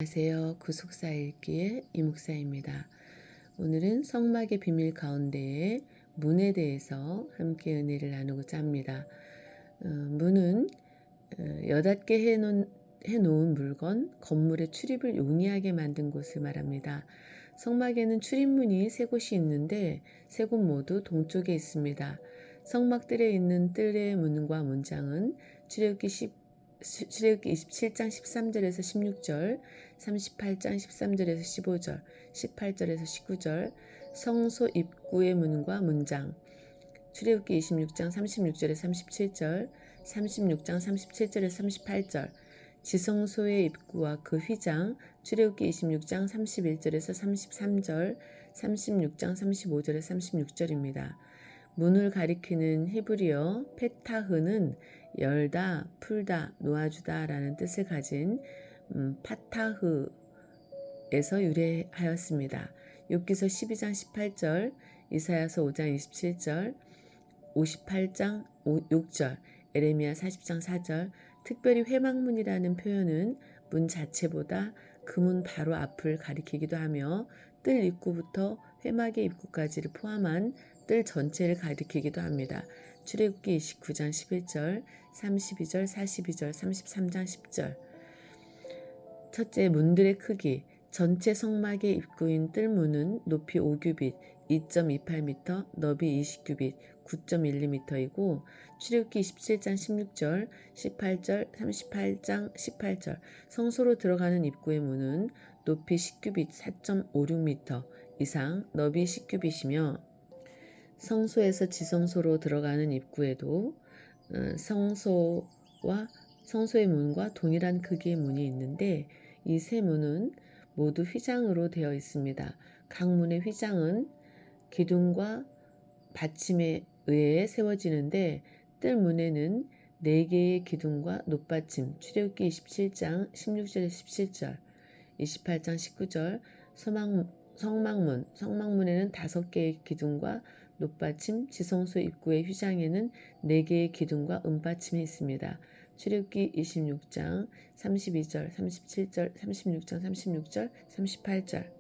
안녕하세요. 구속사 읽기의 이목사입니다. 오늘은 성막의 비밀 가운데의 문에 대해서 함께 은혜를 나누고자 합니다. 문은 여닫게 해놓은 물건, 건물의 출입을 용이하게 만든 곳을 말합니다. 성막에는 출입문이 세 곳이 있는데 세 곳 모두 동쪽에 있습니다. 성막들에 있는 뜰의 문과 문장은 출애굽기 27장 13절에서 16절, 38장 13절에서 15절, 18절에서 19절, 성소 입구의 문과 문장, 출애굽기 26장 36절에서 37절, 36장 37절에서 38절, 지성소의 입구와 그 휘장, 출애굽기 26장 31절에서 33절, 36장 35절에서 36절입니다. 문을 가리키는 히브리어 페타흐는 열다, 풀다, 놓아주다 라는 뜻을 가진 파타흐에서 유래하였습니다. 욥기서 12장 18절, 이사야서 5장 27절, 58장 6절, 에레미야 40장 4절, 특별히 회막문이라는 표현은 문 자체보다 그 문 바로 앞을 가리키기도 하며 뜰 입구부터 회막의 입구까지를 포함한 뜰 전체를 가리키기도 합니다. 출애굽기 29장 11절, 32절, 42절, 33장 10절. 첫째, 문들의 크기. 전체 성막의 입구인 뜰문은 높이 5규빗, 2.28m, 너비 20규빗, 9.1m이고 출애굽기 27장 16절, 18절, 38장 18절. 성소로 들어가는 입구의 문은 높이 10규빗, 4.56m 이상, 너비 10규빗이며 성소에서 지성소로 들어가는 입구에도 성소와 성소의 문과 동일한 크기의 문이 있는데 이 세 문은 모두 휘장으로 되어 있습니다. 각 문의 휘장은 기둥과 받침에 의해 세워지는데 뜰 문에는 4개의 기둥과 높받침, 출애굽기 27장 16절에서 17절, 28장 19절, 성막문에는 5개의 기둥과 높받침, 지성소 입구의 휘장에는 4개의 기둥과 은받침이 있습니다. 출애굽기 26장 32절, 37절, 36장 36절, 38절.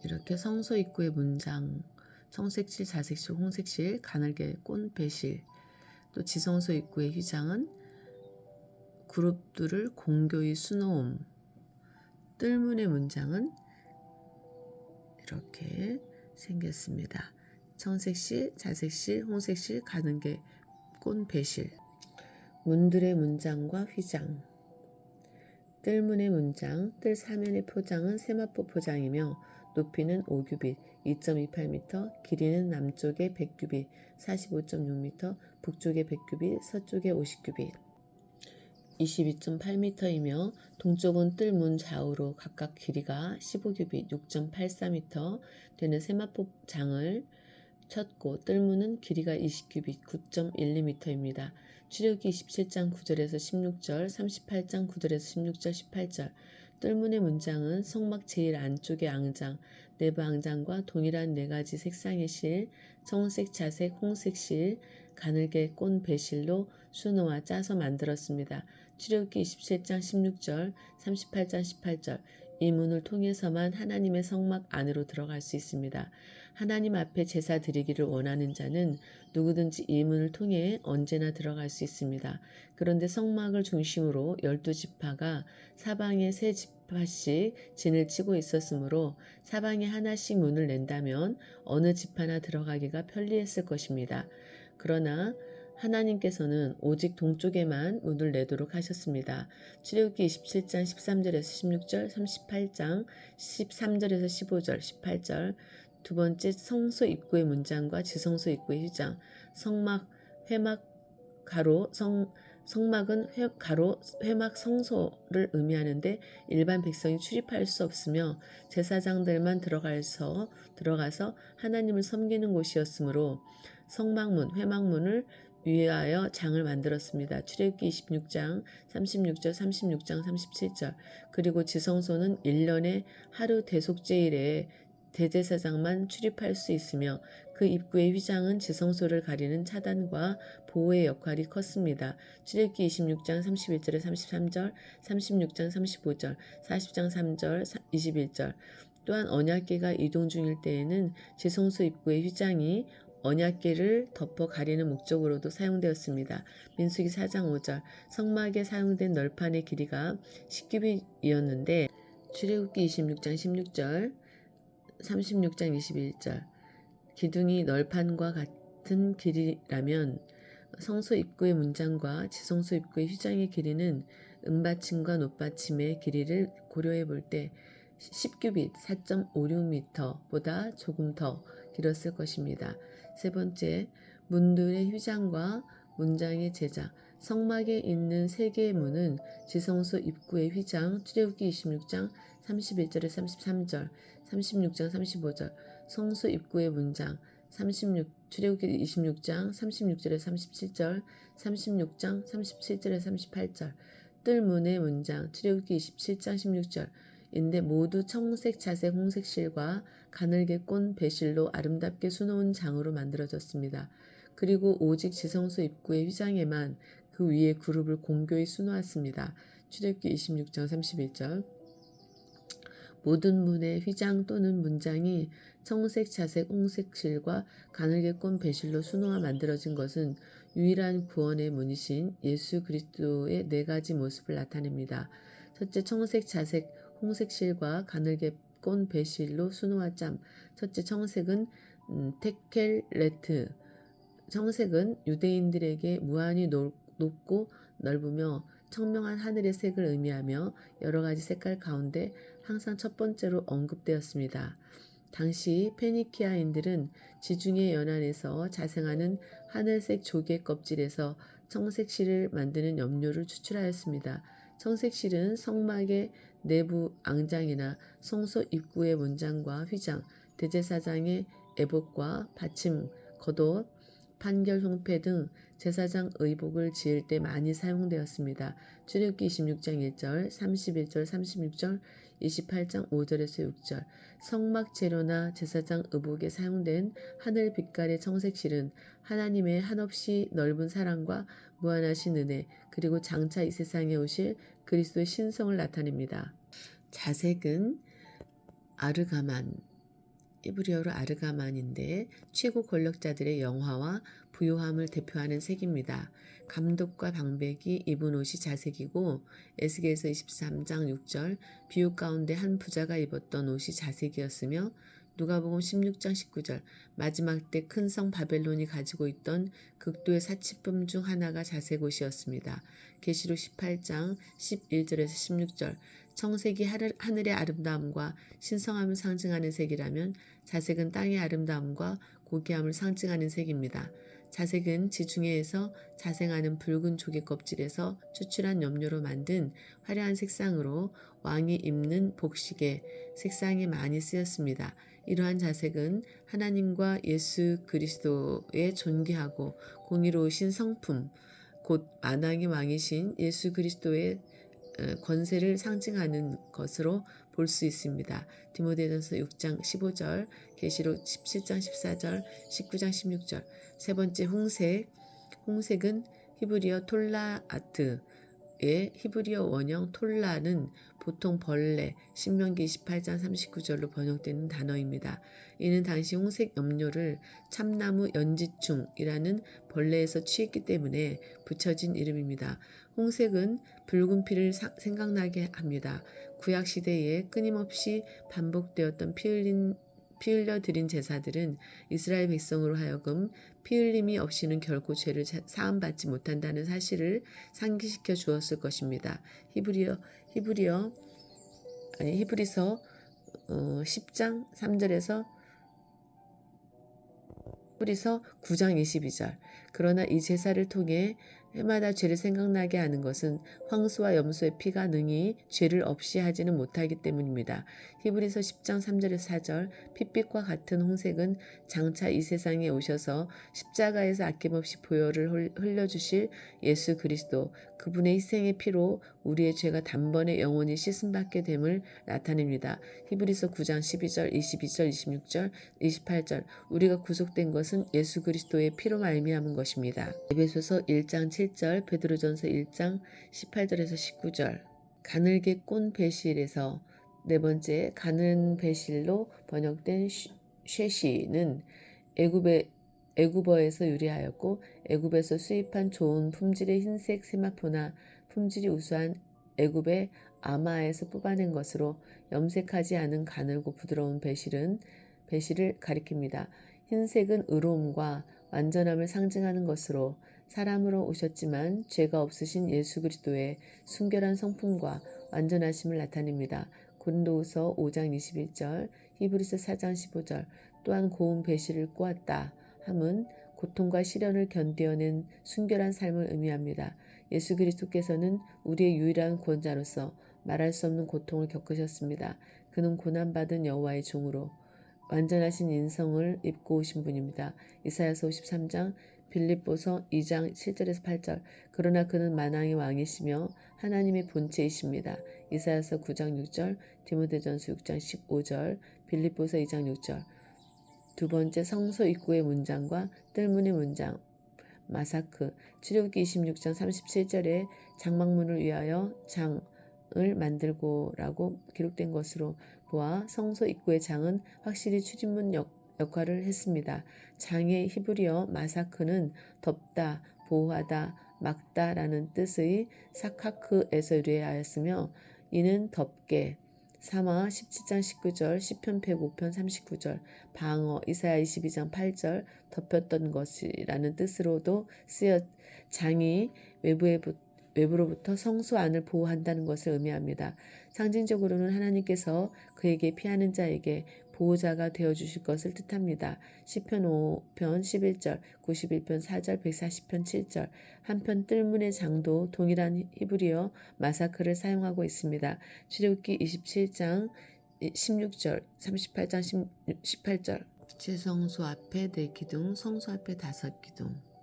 이렇게 성소 입구의 문장, 성색실, 자색실, 홍색실, 가늘게 꼰 배실, 또 지성소 입구의 휘장은 그룹들을 공교히 수놓음, 뜰문의 문장은 이렇게 생겼습니다. 청색실, 자색실, 홍색실, 가는게 꼰 배실. 문들의 문장과 휘장. 뜰문의 문장, 뜰 사면의 포장은 세마포 포장이며 높이는 5규빗, 2.28m, 길이는 남쪽에 100규빗, 45.6m, 북쪽에 100규빗, 서쪽에 50규빗, 22.8m이며 동쪽은 뜰 문 좌우로 각각 길이가 15규빗, 6.84m 되는 세마포 장을 쳤고 뜰문은 길이가 20규빗, 9.12m입니다. 출애굽기 27장 9절에서 16절, 38장 9절에서 16절, 18절. 뜰문의 문장은 성막 제일 안쪽의 앙장, 내부 앙장과 동일한 4가지 색상의 실, 청색, 자색, 홍색 실, 가늘게 꼰 배실로 수놓아 짜서 만들었습니다. 출애굽기 27장 16절, 38장 18절. 이 문을 통해서만 하나님의 성막 안으로 들어갈 수 있습니다. 하나님 앞에 제사 드리기를 원하는 자는 누구든지 이 문을 통해 언제나 들어갈 수 있습니다. 그런데 성막을 중심으로 12지파가 사방에 3지파씩 진을 치고 있었으므로 사방에 하나씩 문을 낸다면 어느 지파나 들어가기가 편리했을 것입니다. 그러나 하나님께서는 오직 동쪽에만 문을 내도록 하셨습니다. 출애굽기 27장 13절에서 16절, 38장 13절에서 15절, 18절. 두 번째, 성소 입구의 문장과 지성소 입구의 휘장. 회막 가로 성막은 가로 회막 성소를 의미하는데 일반 백성이 출입할 수 없으며 제사장들만 들어가서 하나님을 섬기는 곳이었으므로 성막문, 회막문을 위하여 장을 만들었습니다. 출애굽기 26장 36절, 36장 37절. 그리고 지성소는 1년에 하루 대속제일에 대제사장만 출입할 수 있으며 그 입구의 휘장은 지성소를 가리는 차단과 보호의 역할이 컸습니다. 출애굽기 26장 31절에 33절, 36장 35절, 40장 3절, 21절. 또한 언약궤가 이동 중일 때에는 지성소 입구의 휘장이 언약궤를 덮어 가리는 목적으로도 사용되었습니다. 민수기 4장 5절. 성막에 사용된 널판의 길이가 10규빗이었는데 출애굽기 26장 16절, 36장 21절. 기둥이 널판과 같은 길이라면 성소 입구의 문장과 지성소 입구의 휘장의 길이는 은받침과 놋받침의 길이를 고려해 볼 때 10규빗 4.56m보다 조금 더 길었을 것입니다. 세 번째, 문들의 휘장과 문장의 제작. 성막에 있는 세 개의 문은 지성소 입구의 휘장, 출애굽기 26장 31절에 33절, 36장 35절, 성소 입구의 문장, 출애굽기 26장 36절에 37절, 36장 37절에 38절, 뜰문의 문장, 출애굽기 27장 16절, 인데 모두 청색, 자색, 홍색 실과 가늘게 꼰 배실로 아름답게 수놓은 장으로 만들어졌습니다. 그리고 오직 지성소 입구의 휘장에만 그 위에 그룹을 공교히 수놓았습니다. 출애굽기 26장 31절. 모든 문의 휘장 또는 문장이 청색, 자색, 홍색 실과 가늘게 꼰 배실로 수놓아 만들어진 것은 유일한 구원의 문이신 예수 그리스도의 네 가지 모습을 나타냅니다. 첫째, 청색, 자색, 홍색 실과 가늘게 꼰 배실로 수놓아 짬. 첫째, 청색은 테켈레트. 청색은 유대인들에게 무한히 높고 넓으며 청명한 하늘의 색을 의미하며 여러 가지 색깔 가운데 항상 첫 번째로 언급되었습니다. 당시 페니키아인들은 지중해 연안에서 자생하는 하늘색 조개 껍질에서 청색실을 만드는 염료를 추출하였습니다. 청색실은 성막의 내부 앙장이나 성소 입구의 문장과 휘장, 대제사장의 에봇과 받침, 겉옷, 판결 홍패 등 제사장 의복을 지을 때 많이 사용되었습니다. 출애굽기 26장 1절, 31절, 36절, 28장 5절에서 6절. 성막 재료나 제사장 의복에 사용된 하늘 빛깔의 청색실은 하나님의 한없이 넓은 사랑과 무한하신 은혜, 그리고 장차 이 세상에 오실 그리스도의 신성을 나타냅니다. 자색은 아르가만, 히브리어로 아르가만인데 최고 권력자들의 영화와 부요함을 대표하는 색입니다. 감독과 방백이 입은 옷이 자색이고 에스겔서 23장 6절 비유 가운데 한 부자가 입었던 옷이 자색이었으며 누가복음 16장 19절 마지막 때 큰 성 바벨론이 가지고 있던 극도의 사치품 중 하나가 자색 옷이었습니다. 계시록 18장 11절에서 16절 청색이 하늘의 아름다움과 신성함을 상징하는 색이라면 자색은 땅의 아름다움과 고귀함을 상징하는 색입니다. 자색은 지중해에서 자생하는 붉은 조개 껍질에서 추출한 염료로 만든 화려한 색상으로 왕이 입는 복식의 색상에 많이 쓰였습니다. 이러한 자색은 하나님과 예수 그리스도의 존귀하고 공의로우신 성품, 곧 만왕의 왕이신 예수 그리스도의 권세를 상징하는 것으로 볼 수 있습니다. 디모데전서 6장 15절, 계시록 17장 14절, 19장 16절. 세 번째 홍색. 홍색은 히브리어 톨라아트의 히브리어 원형 톨라는 보통 벌레, 신명기 28장 39절로 번역되는 단어입니다. 이는 당시 홍색 염료를 참나무 연지충이라는 벌레에서 취했기 때문에 붙여진 이름입니다. 홍색은 붉은 피를 생각나게 합니다. 구약 시대에 끊임없이 반복되었던 피 흘려 드린 제사들은 이스라엘 백성으로 하여금 피 흘림이 없이는 결코 죄를 사함받지 못한다는 사실을 상기시켜 주었을 것입니다. 히브리서 10장 3절에서 히브리서 9장 22절. 그러나 이 제사를 통해 해마다 죄를 생각나게 하는 것은 황소와 염소의 피가 능히 죄를 없이 하지는 못하기 때문입니다. 히브리서 10장 3절에서 4절. 핏빛과 같은 홍색은 장차 이 세상에 오셔서 십자가에서 아낌없이 보혈을 흘려주실 예수 그리스도, 그분의 희생의 피로 우리의 죄가 단번에 영원히 씻음받게 됨을 나타냅니다. 히브리서 9장 12절, 22절, 26절, 28절 우리가 구속된 것은 예수 그리스도의 피로 말미암은 것입니다. 에베소서 1장 7절, 베드로전서 1장 18절에서 19절 가늘게 꼰 배실에서 네 번째 가는 배실로 번역된 쉐시는 애굽어에서 유래하였고 애굽에서 수입한 좋은 품질의 흰색 세마포나 품질이 우수한 애굽의 아마에서 뽑아낸 것으로 염색하지 않은 가늘고 부드러운 배실을 가리킵니다. 흰색은 의로움과 완전함을 상징하는 것으로 사람으로 오셨지만 죄가 없으신 예수 그리스도의 순결한 성품과 완전하심을 나타냅니다. 고린도후서 5장 21절, 히브리서 4장 15절 또한 고운 배실을 꼬았다 함은 고통과 시련을 견뎌낸 순결한 삶을 의미합니다. 예수 그리스도께서는 우리의 유일한 구원자로서 말할 수 없는 고통을 겪으셨습니다. 그는 고난받은 여호와의 종으로 완전하신 인성을 입고 오신 분입니다. 이사야서 53장, 빌립보서 2장 7절에서 8절 그러나 그는 만왕의 왕이시며 하나님의 본체이십니다. 이사야서 9장 6절, 디모데전서 6장 15절, 빌립보서 2장 6절 두 번째 성소 입구의 문장과 뜰문의 문장 마사크 출애굽기 26장 37절에 장막문을 위하여 장을 만들고라고 기록된 것으로 보아 성소 입구의 장은 확실히 출입문 역할을 했습니다. 장의 히브리어 마사크는 덮다, 보호하다, 막다라는 뜻의 사카크에서 유래하였으며 이는 덮개, 사마 17장 19절, 시편 105편 39절, 방어 이사야 22장 8절 덮였던 것이라는 뜻으로도 쓰여 장이 외부로부터 성소 안을 보호한다는 것을 의미합니다. 상징적으로는 하나님께서 그에게 피하는 자에게 보호자가 되어주실 것을 뜻합니다. 시편 5편 11절, 91편 4절, 140편 7절 한편 뜰문의 장도 동일한 히브리어 마사크를 사용하고 있습니다. 출애굽기 27장 16절, 38장 18절 제성소 앞에 4기둥, 성소 앞에 5기둥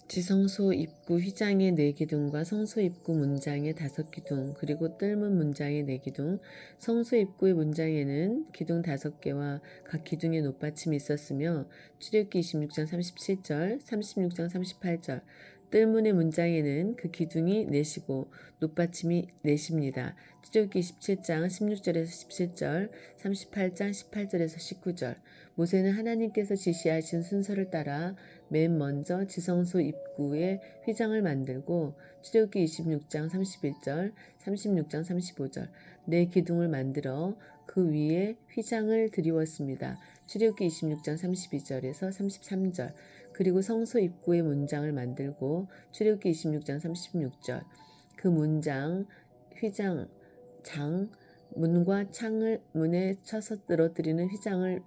지성소 입구 휘장의 4기둥과 성소 입구 문장의 5기둥 그리고 뜰문 문장의 4기둥 성소 입구의 문장에는 기둥 5개와 각 기둥의 높받침이 있었으며 출애굽기 26장 37절 36장 38절 뜰문의 문장에는 그 기둥이 4시고 높받침이 4입니다. 출애굽기 27장 16절에서 17절 38장 18절에서 19절 모세는 하나님께서 지시하신 순서를 따라 맨 먼저 지성소 입구에 휘장을 만들고 출애굽기 26장 31절, 36장 35절 네 기둥을 만들어 그 위에 휘장을 드리웠습니다. 출애굽기 26장 32절에서 33절 그리고 성소 입구의 문장을 만들고 출애굽기 26장 36절 그 문장, 휘장, 장, 문과 창을 문에 쳐서 늘어뜨리는 휘장을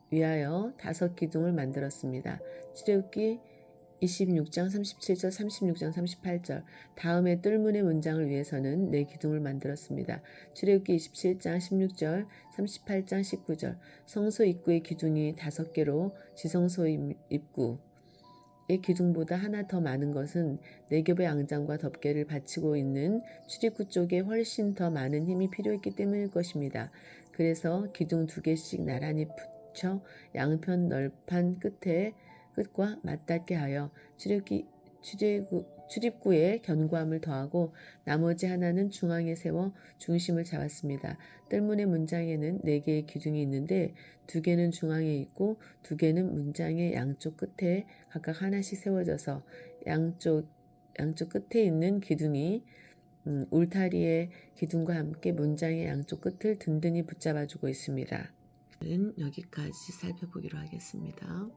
위하여 5기둥을 만들었습니다. 출애굽기 26장 37절 36장 38절 다음에 뜰문의 문장을 위해서는 4기둥을 만들었습니다. 출애굽기 27장 16절 38장 19절 성소 입구의 기둥이 5개로 지성소 입구의 기둥보다 하나 더 많은 것은 4겹의 앙장과 덮개를 받치고 있는 출입구 쪽에 훨씬 더 많은 힘이 필요했기 때문일 것입니다. 그래서 기둥 2개씩 나란히 붙여 양편 널판 끝과 맞닿게 하여 출입구에 견고함을 더하고 나머지 하나는 중앙에 세워 중심을 잡았습니다. 뜰문의 문장에는 4개의 기둥이 있는데 2개는 중앙에 있고 2개는 문장의 양쪽 끝에 각각 하나씩 세워져서 양쪽 끝에 있는 기둥이 울타리의 기둥과 함께 문장의 양쪽 끝을 든든히 붙잡아주고 있습니다. 여기까지 살펴보기로 하겠습니다.